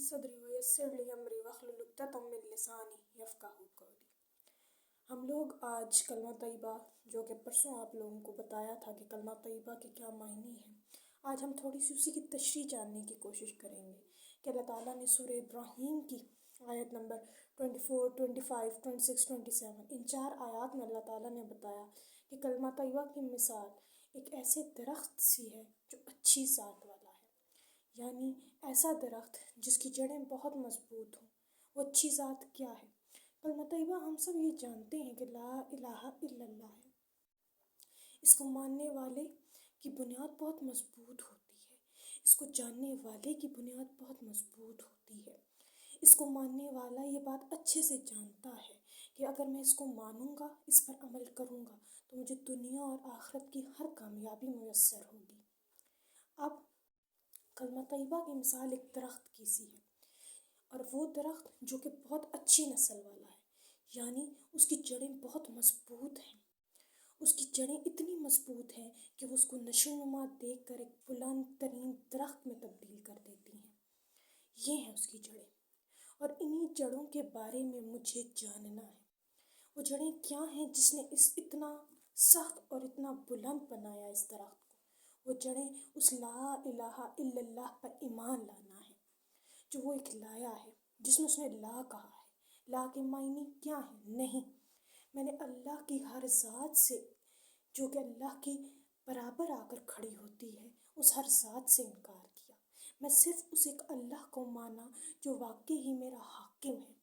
صدری ویسر لی امری واحلل عقدۃ من لسانی یفقہوا قولی۔ ہم لوگ آج کلمہ طیبہ، جو کہ پرسوں آپ لوگوں کو بتایا تھا کہ کلمہ طیبہ کے کیا معنی ہیں، آج ہم تھوڑی سی اسی کی تشریح جاننے کی کوشش کریں گے کہ اللہ تعالیٰ نے سورہ ابراہیم کی آیت نمبر 24، 25، 26، 27 ان 4 آیات میں اللہ تعالیٰ نے بتایا کہ کلمہ طیبہ کی مثال ایک ایسے درخت سی ہے جو اچھی ذات والا ہے، یعنی ایسا درخت جس کی جڑیں بہت مضبوط ہوں۔ وہ اچھی ذات کیا ہے؟ کلمہ طیبہ ہم سب یہ جانتے ہیں کہ لا الہ الا اللہ ہے۔ اس کو ماننے والے کی بنیاد بہت مضبوط ہوتی ہے، اس کو جاننے والے کی بنیاد بہت مضبوط ہوتی ہے۔ اس کو ماننے والا یہ بات اچھے سے جانتا ہے کہ اگر میں اس کو مانوں گا، اس پر عمل کروں گا تو مجھے دنیا اور آخرت کی ہر کامیابی میسر ہوگی۔ اب کلمہ طیبہ کی مثال ایک درخت کی سی ہے، اور وہ درخت جو کہ بہت اچھی نسل والا ہے، یعنی اس کی جڑیں بہت مضبوط ہیں۔ اس کی جڑیں اتنی مضبوط ہیں کہ وہ اس کو نشو و نما دیکھ کر ایک بلند ترین درخت میں تبدیل کر دیتی ہیں۔ یہ ہیں اس کی جڑیں، اور انہی جڑوں کے بارے میں مجھے جاننا ہے۔ وہ جڑیں کیا ہیں جس نے اس اتنا سخت اور اتنا بلند بنایا اس درخت کو؟ وہ جڑیں اس لا الہ الا اللہ پر ایمان لانا ہے، جو وہ ایک لایا ہے جس میں اس نے لا کہا ہے۔ لا کے معنی کیا ہے؟ نہیں، میں نے اللہ کی ہر ذات سے، جو کہ اللہ کی برابر آ کر کھڑی ہوتی ہے، اس ہر ذات سے انکار کیا۔ میں صرف اس ایک اللہ کو مانا جو واقعی ہی میرا حاکم ہے،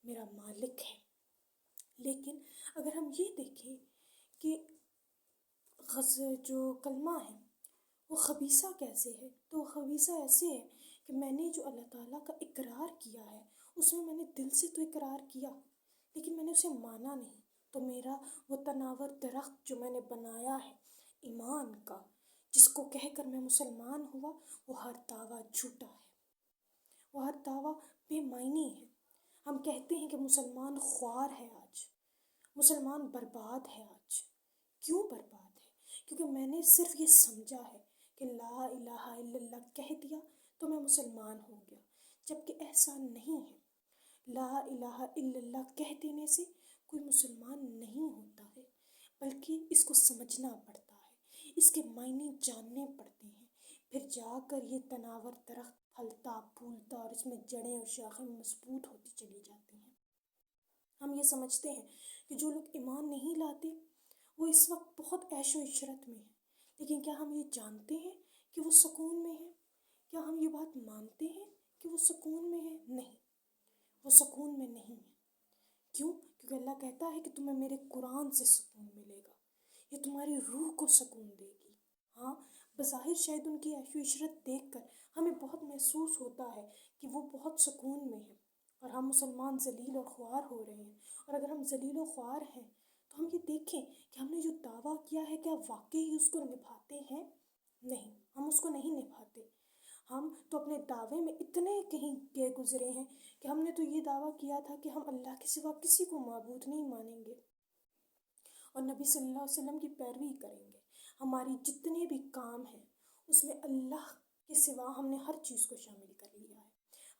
میرا مالک ہے۔ لیکن اگر ہم یہ دیکھیں کہ جو کلمہ ہے وہ خبیثہ کیسے ہے، تو وہ خبیثہ ایسے ہے کہ میں نے جو اللہ تعالیٰ کا اقرار کیا ہے، اس میں نے دل سے تو اقرار کیا، لیکن میں نے اسے مانا نہیں، تو میرا وہ تناور درخت جو میں نے بنایا ہے ایمان کا، جس کو کہہ کر میں مسلمان ہوا، وہ ہر دعویٰ جھوٹا ہے، وہ ہر دعویٰ بے معنی ہے۔ ہم کہتے ہیں کہ مسلمان خوار ہے آج، مسلمان برباد ہے آج۔ کیوں برباد ہے؟ کیونکہ میں نے صرف یہ سمجھا ہے کہ لا الہ الا اللہ کہہ دیا تو میں مسلمان ہو گیا، جبکہ ایسا نہیں ہے۔ لا الہ الا اللہ کہہ دینے سے کوئی مسلمان نہیں ہوتا ہے، بلکہ اس کو سمجھنا پڑتا ہے، اس کے معنی جاننے پڑتے ہیں، پھر جا کر یہ تناور درخت پھلتا پھولتا اور اس میں جڑیں اور شاخیں مضبوط ہوتی چلی جاتی ہیں۔ ہم یہ سمجھتے ہیں کہ جو لوگ ایمان نہیں لاتے وہ اس وقت بہت عیش و عشرت میں ہیں، لیکن کیا ہم یہ جانتے ہیں کہ وہ سکون میں ہیں؟ کیا ہم یہ بات مانتے ہیں کہ وہ سکون میں ہے؟ نہیں، وہ سکون میں نہیں ہے۔ کیوں؟ کیونکہ اللہ کہتا ہے کہ تمہیں میرے قرآن سے سکون ملے گا، یہ تمہاری روح کو سکون دے گی۔ ہاں، بظاہر شاید ان کی عیش و عشرت دیکھ کر ہمیں بہت محسوس ہوتا ہے کہ وہ بہت سکون میں ہیں، اور ہم مسلمان ذلیل اور خوار ہو رہے ہیں۔ اور اگر ہم ذلیل و خوار ہیں تو ہم یہ دیکھیں کہ ہم نے جو دعویٰ کیا ہے کیا واقعی اس کو نبھاتے ہیں؟ نہیں، ہم اس کو نہیں نبھاتے۔ ہم تو اپنے دعوے میں اتنے کہیں گئے گزرے ہیں کہ ہم نے تو یہ دعویٰ کیا تھا کہ ہم اللہ کے سوا کسی کو معبود نہیں مانیں گے، اور نبی صلی اللہ علیہ وسلم کی پیروی کریں گے۔ ہماری جتنے بھی کام ہیں اس میں اللہ کے سوا ہم نے ہر چیز کو شامل کر لیا ہے۔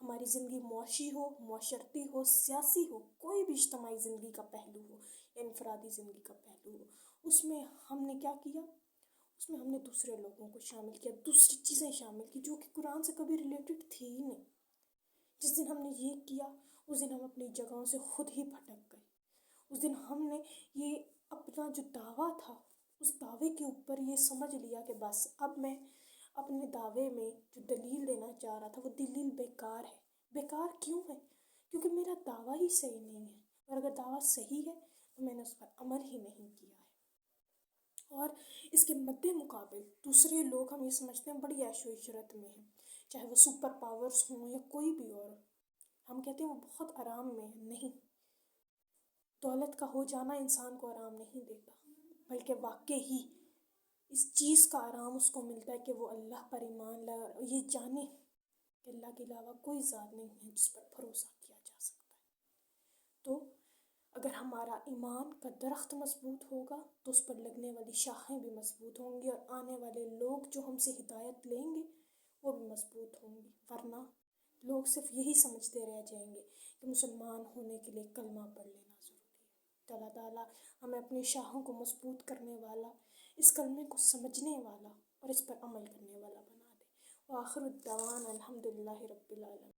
ہماری زندگی معاشی ہو، معاشرتی ہو، سیاسی ہو، کوئی بھی اجتماعی زندگی کا پہلو ہو یا انفرادی زندگی کا پہلو ہو، اس میں ہم نے کیا کیا؟ اس میں ہم نے دوسرے لوگوں کو شامل کیا، دوسری چیزیں شامل کی جو کہ قرآن سے کبھی ریلیٹڈ تھی ہی نہیں۔ جس دن ہم نے یہ کیا اس دن ہم اپنی جگہوں سے خود ہی بھٹک گئے۔ اس دن ہم نے یہ اپنا جو دعویٰ تھا اس دعوے کے اوپر یہ سمجھ لیا کہ بس اب میں اپنے دعوے میں جو دلیل دینا چاہ رہا تھا وہ دلیل بیکار ہے۔ بیکار کیوں ہے؟ کیونکہ میرا دعویٰ ہی صحیح نہیں ہے، اور اگر دعویٰ صحیح ہے تو میں نے اس پر عمل ہی نہیں کیا ہے۔ اور اس کے مد مقابل دوسرے لوگ ہم یہ سمجھتے ہیں بڑی عیش و عشرت میں ہیں، چاہے وہ سپر پاورز ہوں یا کوئی بھی اور، ہم کہتے ہیں وہ بہت آرام میں ہیں۔ نہیں، دولت کا ہو جانا انسان کو آرام نہیں دیتا، بلکہ واقعی ہی اس چیز کا آرام اس کو ملتا ہے کہ وہ اللہ پر ایمان لائے اور یہ جانے کہ اللہ کے علاوہ کوئی ذات نہیں ہے جس پر بھروسہ کیا جا سکتا ہے۔ تو اگر ہمارا ایمان کا درخت مضبوط ہوگا تو اس پر لگنے والی شاخیں بھی مضبوط ہوں گی، اور آنے والے لوگ جو ہم سے ہدایت لیں گے وہ بھی مضبوط ہوں گی، ورنہ لوگ صرف یہی سمجھتے رہ جائیں گے کہ مسلمان ہونے کے لیے کلمہ پڑھ لینا ضروری ہے۔ تو اللہ تعالیٰ ہمیں اپنی شاہوں کو مضبوط کرنے والا، اس کلمے کو سمجھنے والا اور اس پر عمل کرنے والا بنا دے۔ وآخر الدعوانا الحمد للہ رب العالمین۔